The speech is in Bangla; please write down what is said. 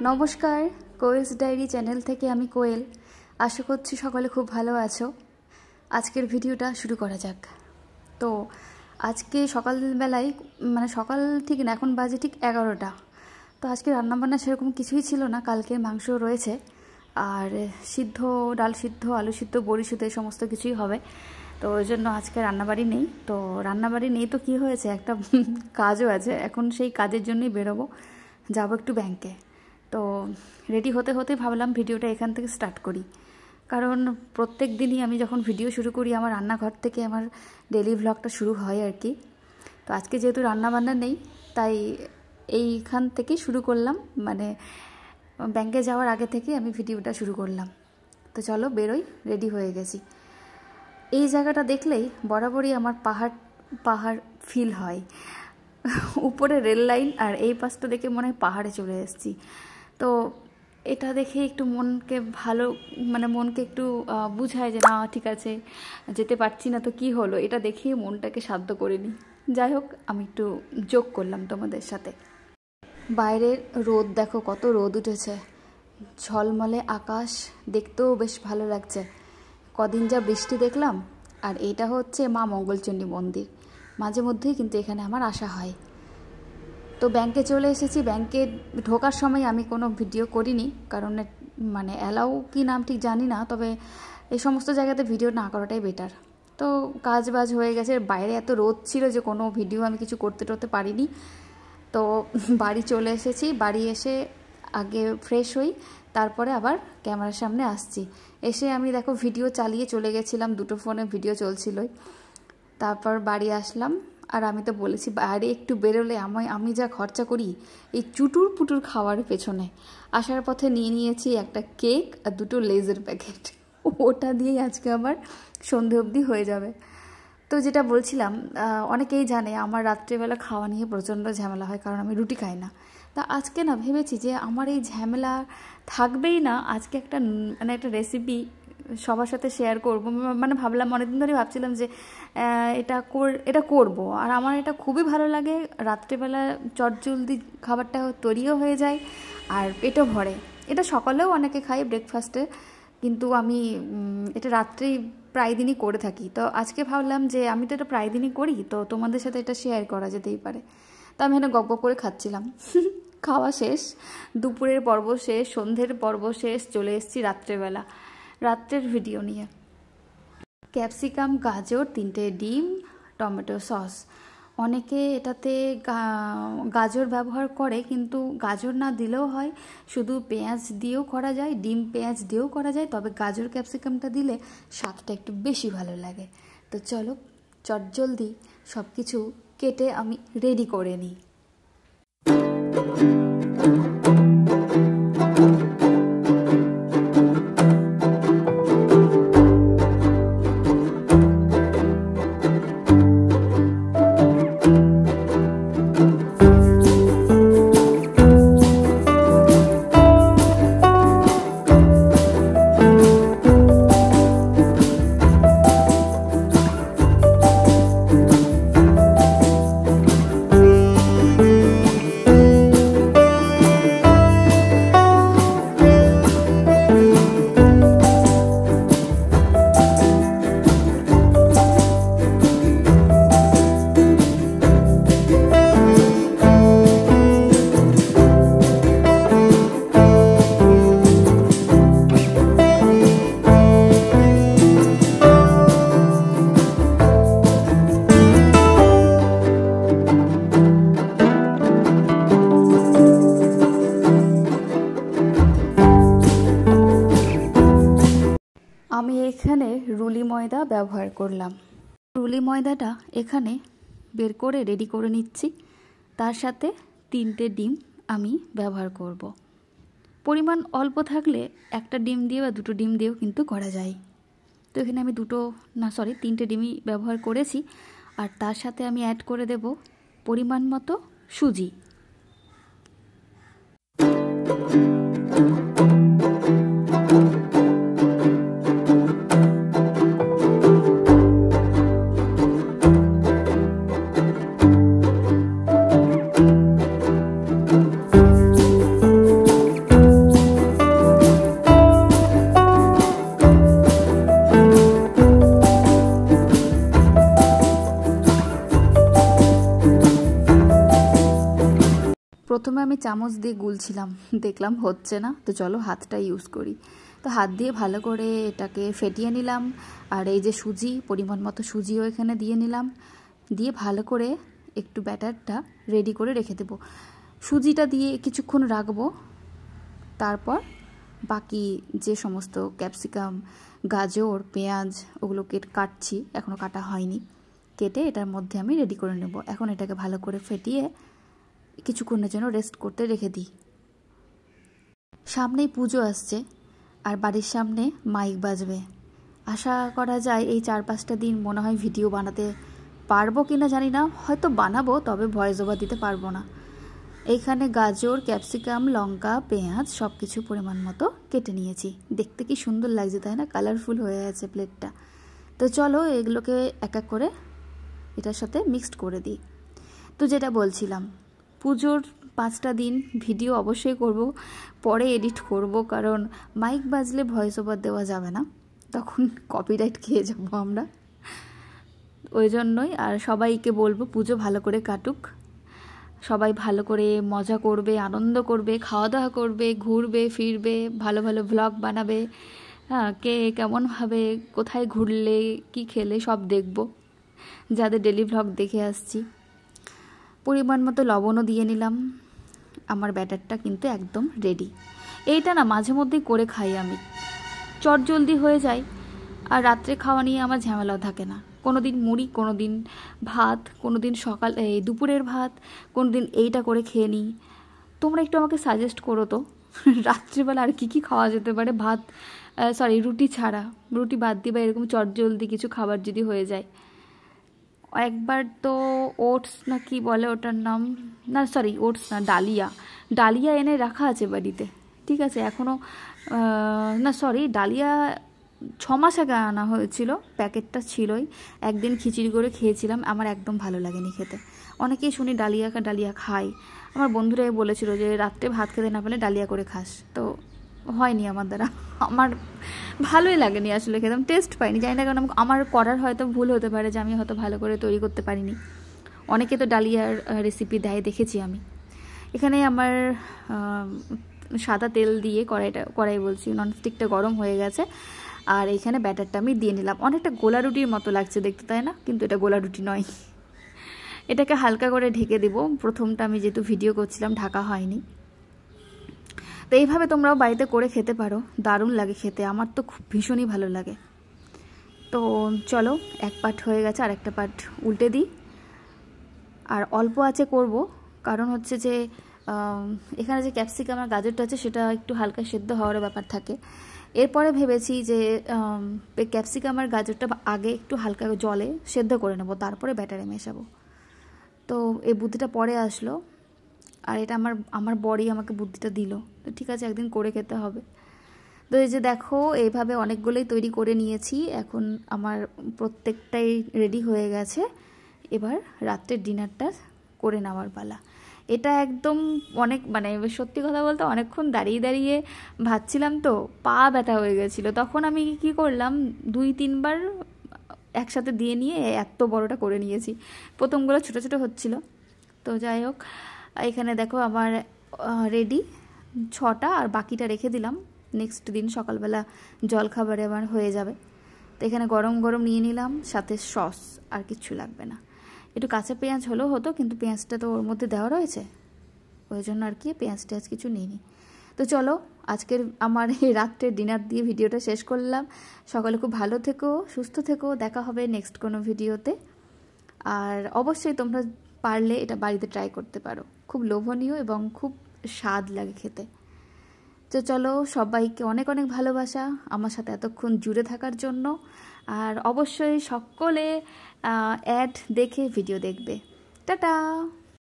নমস্কার, কোয়েলস ডায়েরি চ্যানেল থেকে আমি কোয়েল। আশা করছি সকলে খুব ভালো আছো। আজকের ভিডিওটা শুরু করা যাক। তো আজকে সকালবেলায় সকাল ঠিক না, এখন বাজে ঠিক 11টা। তো আজকে রান্নাবান্না সেরকম কিছুই ছিল না, কালকের মাংস রয়েছে আর সিদ্ধ, ডাল সিদ্ধ, আলু সিদ্ধ, বড়ি সিদ্ধ এই সমস্ত কিছুই হবে। তো ওই জন্য আজকে রান্নাবাড়ি নেই। তো রান্নাবাড়ি নেই তো কী হয়েছে, একটা কাজও আছে, এখন সেই কাজের জন্যই বেরোবো, যাবো একটু ব্যাংকে। তো রেডি হতে হতে ভাবলাম ভিডিওটা এখান থেকে স্টার্ট করি, কারণ প্রত্যেক দিনই আমি যখন ভিডিও শুরু করি আমার রান্নাঘর থেকে আমার ডেলি ভ্লগটা শুরু হয় আর কি। তো আজকে যেহেতু রান্নাবান্না নেই তাই এইখান থেকে শুরু করলাম, ব্যাংকে যাওয়ার আগে থেকে আমি ভিডিওটা শুরু করলাম। তো চলো বেরোই, রেডি হয়ে গেছি। এই জায়গাটা দেখলেই বরাবরই আমার পাহাড় ফিল হয়। উপরে রেল লাইন আর এই পাশটা দেখে মনে হয় পাহাড়ে চলে এসেছি। তো এটা দেখে একটু মনকে ভালো, মনকে একটু বুঝায় যে না ঠিক আছে, যেতে পারছি না তো কি হলো, এটা দেখিয়ে মনটাকে শান্ত করে নিই। যাই হোক, আমি একটু যোগ করলাম তোমাদের সাথে। বাইরের রোদ দেখো, কত রোদ উঠেছে, ঝলমলে আকাশ, দেখতেও বেশ ভালো লাগছে। কদিন যা বৃষ্টি দেখলাম। আর এটা হচ্ছে মা মঙ্গলচণ্ডী মন্দির, মাঝে মধ্যেই কিন্তু এখানে আমার আসা হয়। তো ব্যাংকে চলে এসেছি। ব্যাংকে ঢোকার সময় আমি কোনো ভিডিও করিনি, কারণ অ্যালাউ কি নাম ঠিক জানি না, তবে এই সমস্ত জায়গাতে ভিডিও না করাটাই বেটার। তো কাজ বাজ হয়ে গেছে, বাইরে এত রোদ ছিল যে কোনো ভিডিও আমি কিছু করতে পারিনি। তো বাড়ি চলে এসেছি, বাড়ি এসে আগে ফ্রেশ হই, তারপরে আবার ক্যামেরার সামনে আসছি। এসে আমি দেখো ভিডিও চালিয়ে চলে গেছিলাম, দুটো ফোনে ভিডিও চলছিলই। তারপর বাড়ি আসলাম। আর আমি তো বলেছি বাইরে একটু বেরোলে আমি যা খরচা করি এই চুটুর পুটুর খাওয়ার পেছনে। আসার পথে নিয়ে নিয়েছি একটা কেক আর দুটো লেজের প্যাকেট, ওটা দিয়েই আজকে আমার সন্ধে অবধি হয়ে যাবে। তো যেটা বলছিলাম, অনেকেই জানে আমার রাত্রেবেলা খাওয়া নিয়ে প্রচণ্ড ঝামেলা হয়, কারণ আমি রুটি খাই না। তা আজকে না ভেবেছি যে আমার এই ঝামেলা থাকবেই না, আজকে একটা রেসিপি সবার সাথে শেয়ার করব। ভাবলাম, অনেকদিন ধরে ভাবছিলাম যে এটা করব। আর আমার এটা খুবই ভালো লাগে, রাত্রেবেলা চটজলদি খাবারটা তৈরিও হয়ে যায় আর পেটও ভরে। এটা সকালেও অনেকে খায় ব্রেকফাস্টে, কিন্তু আমি এটা রাত্রেই প্রায় দিনই করে থাকি। তো আজকে ভাবলাম যে আমি তো এটা প্রায় দিনই করি, তো তোমাদের সাথে এটা শেয়ার করা যেতেই পারে। তো আমি এখানে গপ করে খাচ্ছিলাম। খাওয়া শেষ, দুপুরের পর্ব শেষ, সন্ধ্যের পর্ব শেষ, চলে এসেছি রাত্রের ভিডিও নিয়ে। ক্যাপসিকাম, গাজর, 3টে ডিম, টমেটো সস। অনেকে এটাতে গাজর ব্যবহার করে, কিন্তু গাজর না দিলেও হয়, শুধু পেঁয়াজ দিয়েও করা যায়, ডিম পেঁয়াজ দিয়েও করা যায়, তবে গাজর ক্যাপসিকামটা দিলে স্বাদটা একটু বেশি ভালো লাগে। তো চলো চটজলদি সব কিছু কেটে আমি রেডি করে নিই। আমি এখানে রুলি ময়দা ব্যবহার করলাম। রুলি ময়দাটা এখানে বের করে রেডি করে নিচ্ছি। তার সাথে 3টে ডিম আমি ব্যবহার করব। পরিমাণ অল্প থাকলে একটা ডিম দিয়ে বা 2টো ডিম দিয়েও কিন্তু করা যায়। তো এখানে আমি 3টে ডিমই ব্যবহার করেছি। আর তার সাথে আমি অ্যাড করে দেব পরিমাণ মতো সুজি। আমি চামচ দিয়ে গুলছিলাম, দেখলাম হচ্ছে না, তো চলো হাতটা ইউজ করি। তো হাত দিয়ে ভালো করে এটাকে ফেটিয়ে নিলাম। আর এই যে সুজি, পরিমাণ মতো সুজিও এখানে দিয়ে নিলাম, দিয়ে ভালো করে একটু ব্যাটারটা রেডি করে রেখে দেব। সুজিটা দিয়ে কিছুক্ষণ রাখবো, তারপর বাকি যে সমস্ত ক্যাপসিকাম, গাজর, পেঁয়াজ ওগুলোকে কাটছি, এখনও কাটা হয়নি, কেটে এটার মধ্যে আমি রেডি করে নেব। এখন এটাকে ভালো করে ফেটিয়ে কিছুক্ষণের জন্য রেস্ট করতে রেখে দিই। সামনেই পুজো আসছে আর বাড়ির সামনে মাইক বাজবে। আশা করা যায় এই 4-5টা দিন মনে হয় ভিডিও বানাতে পারবো কিনা জানি না, হয়তো বানাবো, তবে ভয়েস ওভার দিতে পারবো না। এইখানে গাজর, ক্যাপসিকাম, লঙ্কা, পেঁয়াজ সব কিছু পরিমাণ মতো কেটে নিয়েছি। দেখতে কি সুন্দর লাগছে তাই না, কালারফুল হয়ে আছে প্লেটটা। তো চলো এগুলোকে এক এক করে এটার সাথে মিক্সড করে দিই। তো যেটা বলছিলাম, পুজোর 5টা দিন ভিডিও অবশ্যই করব, পরে এডিট করব, কারণ মাইক বাজলে ভয়েস ওভার দেওয়া যাবে না, তখন কপিরাইট খেয়ে যাব আমরা, ওই জন্যই। আর সবাইকে বলবো পুজো ভালো করে কাটুক, সবাই ভালো করে মজা করবে, আনন্দ করবে, খাওয়া দাওয়া করবে, ঘুরবে ফিরবে, ভালো ভালো ভ্লগ বানাবে। হ্যাঁ, কে কেমনভাবে কোথায় ঘুরলে কি খেলে সব দেখব, যাদের ডেলি ভ্লগ দেখে আসছি। পরিমাণ মতো লবণও দিয়ে নিলাম। আমার ব্যাটারটা কিন্তু একদম রেডি। এইটা না মাঝে মধ্যেই করে খাই আমি, চটজলদি হয়ে যায়, আর রাত্রে খাওয়া নিয়ে আমার ঝামেলাও থাকে না। কোনো দিন মুড়ি, কোনো দিন ভাত, কোনো দিন দুপুরের ভাত, কোনো দিন এইটা করে খেয়ে নিই। তোমরা একটু আমাকে সাজেস্ট করো তো রাত্রিবেলা আর কি খাওয়া যেতে পারে, রুটি ছাড়া, রুটি বাদ দিয়ে বা এরকম চটজলদি কিছু খাবার যদি হয়ে যায়। একবার তো ওটস না কি বলে ওটার নাম, না ওটস না, ডালিয়া এনে রাখা আছে বাড়িতে, ঠিক আছে, এখনও ডালিয়া 6 মাস আগে আনা হয়েছিল, প্যাকেটটা ছিলই। একদিন খিচুড়ি করে খেয়েছিলাম, আমার একদম ভালো লাগেনি খেতে। অনেকেই শুনি ডালিয়া খাই, আমার বন্ধুরাই বলেছিল যে রাত্রে ভাত খেতে না পেলে ডালিয়া করে খাস, তো হয়নি আমার দ্বারা, আমার ভালোই লাগেনি আসলে, খেতাম টেস্ট পাইনি, জানি না, কারণ আমার করার হয়তো ভুল হতে পারে, যে আমি হয়তো ভালো করে তৈরি করতে পারিনি। অনেকে তো ডালিয়ার রেসিপি দেয়, দেখেছি আমি। এখানে আমার সাদা তেল দিয়ে কড়াই বলছি, ননস্টিকটা গরম হয়ে গেছে, আর এখানে ব্যাটারটা আমি দিয়ে নিলাম। অনেকটা গোলা রুটির মতো লাগছে দেখতে, তাই না? কিন্তু এটা গোলা রুটি নয়। এটাকে হালকা করে ঢেকে দেব। প্রথমটা আমি যেহেতু ভিডিও করছিলাম ঢাকা হয়নি। তো এইভাবে তোমরাও বাড়িতে করে খেতে পারো, দারুণ লাগে খেতে, আমার তো খুব ভীষণই ভালো লাগে। তো চলো, এক পার্ট হয়ে গেছে, আর একটা পার্ট উল্টে দিই। আর অল্প আঁচে করব, কারণ হচ্ছে যে এখানে যে ক্যাপসিকাম আর গাজরটা আছে সেটা একটু হালকা সেদ্ধ হওয়ার ব্যাপার থাকে। এরপরে ভেবেছি যে ক্যাপসিকাম আর গাজরটা আগে একটু হালকা জলে সেদ্ধ করে নেব, তারপরে ব্যাটারে মেশাবো। তো এই বুদ্ধিটা পরে আসলো, আর এটা আমার বড়ই আমাকে বুদ্ধিটা দিল। তো ঠিক আছে, একদিন করে খেতে হবে। তো এই যে দেখো, এইভাবে অনেকগুলোই তৈরি করে নিয়েছি। এখন আমার প্রত্যেকটাই রেডি হয়ে গেছে। এবার রাত্রের ডিনারটা করে নেওয়ার পালা। এটা একদম সত্যি কথা বলতে অনেকক্ষণ দাঁড়িয়ে ভাবছিলাম, তো পা ব্যথা হয়ে গেছিলো। তখন আমি কি করলাম, 2-3 বার একসাথে দিয়ে নিয়ে এত বড়টা করে নিয়েছি। প্রথমগুলো ছোট ছোট হচ্ছিল। তো যাই হোক, এখানে দেখো আমার রেডি 6টা, আর বাকিটা রেখে দিলাম, নেক্সট দিন সকালবেলা জলখাবারে আমার হয়ে যাবে। তো এখানে গরম গরম নিয়ে নিলাম, সাথে সস, আর কিচ্ছু লাগবে না। একটু কাঁচা পেঁয়াজ হলেও হতো, কিন্তু পেঁয়াজটা তো ওর মধ্যে দেওয়া রয়েছে, ওই জন্য আর কি পেঁয়াজ কিছু নিইনি। তো চলো, আজকের আমার এই রাত্রের ডিনার দিয়ে ভিডিওটা শেষ করলাম। সকালে খুব ভালো থেকো, সুস্থ থেকো, দেখা হবে নেক্সট কোনো ভিডিওতে। আর অবশ্যই তোমরা পারলে এটা বাড়িতে ট্রাই করতে পারো, খুব লোভনীয় এবং খুব স্বাদ লাগে খেতে। তো চলো, সবাইকে অনেক অনেক ভালোবাসা আমার সাথে এতক্ষণ জুড়ে থাকার জন্য। আর অবশ্যই সকলে অ্যাড দেখে ভিডিও দেখবে। টাটা।